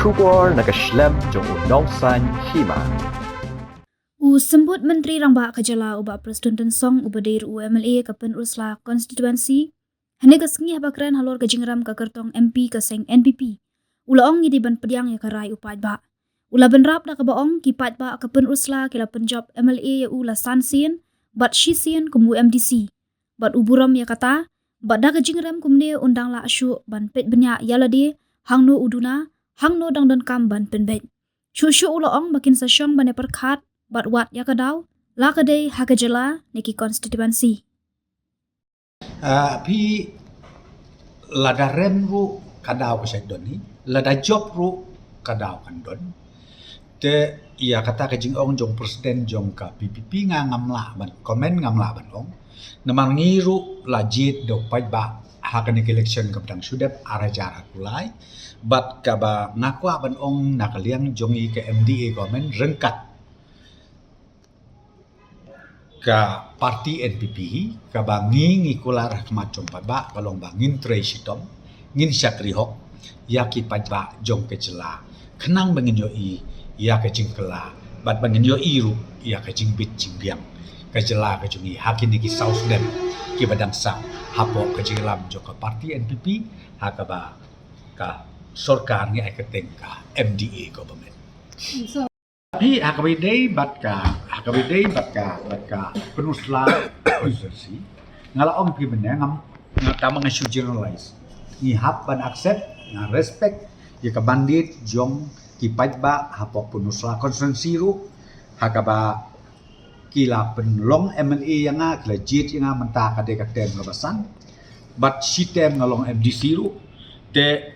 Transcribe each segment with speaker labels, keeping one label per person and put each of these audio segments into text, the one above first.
Speaker 1: Shubor nakaslem jong unongsan hima.
Speaker 2: Sembut Menteri Rangba Kajala uba Presiden Tensong uba dair UMLA kapen Ursla Constituency hane kesengi habakran halor kajingram kakertong MP kaseng NPP ulaong ngidi ban pediang ya karai upat ba ula benrap na kabaong kipat ba kapen Ursla kila penjob MLA ya ula sansin bat shisian kumu MDC bat uburam ya kata bat da kajingram kumne undang la asyu ban pet benya yalade hangno uduna hangno dangdon kam ban penbet shushu ulaong makin sasyong ban perkhat bat wat ya kadau la kadai hakajala neki konstituensi
Speaker 3: Pi lada rem ru kadau ke doni lada job ru kadau kan don te ia kata ke jing ong jong presiden jong ka PPP nga ngamla ban komen ngamla ban ong namang ngiru lajit do pai ba hakane election kapdang sudep arajara kulai bat ka ba ngakwa ban ong nakaliang jongi ke MDA komen rengkat ka parti NPP ka bangi ngikular rahmat jong ba kalong bangin tresitom ngin syakri hok yaki ba jong kecela kenang bangin yo i ya ka jingkela bat bangin yo iru ya ka jingbit jingbiang ka jela ka jungi hakin ki south dem ki badang sa hapo ka jinglam jo ka parti NPP hakaba ka sorkar ngi aketeng ka MDA government Tapi hakawidei batka penusla konstitusi ngalaom pi benda ngata mengasu generalize ni hap ban accept na respect ya ka bandit jong ki ba hapok penusla konstitusi ru hakaba kila penlong MLA yang legit yang mentah kade katem ngabasan bat sitem ngalong MDC ru te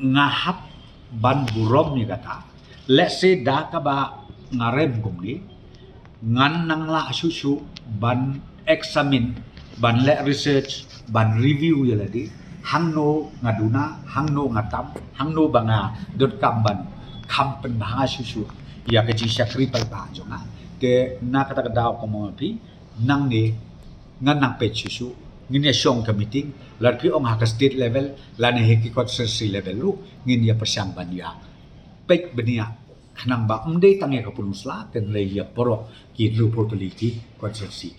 Speaker 3: ngahap ban burom ni kata let's say da ka ba ngarem kumni ngan nang la susu ban examine ban le research ban review ya ladi hangno ngaduna hangno ngatam hangno banga dot kamban kampen bahanga susu ya ke ji syakri pal ba jonga ke na kata kadau ko mo pi nang ni ngan nang pe susu ngin ya syong ka meeting larki ong ha ka state level lane heki constituency level lu ngin ya persyang ban ya pek benia kenang ba umdei tangya ka punusla ten le ya poro ki lu portoliki konstitusi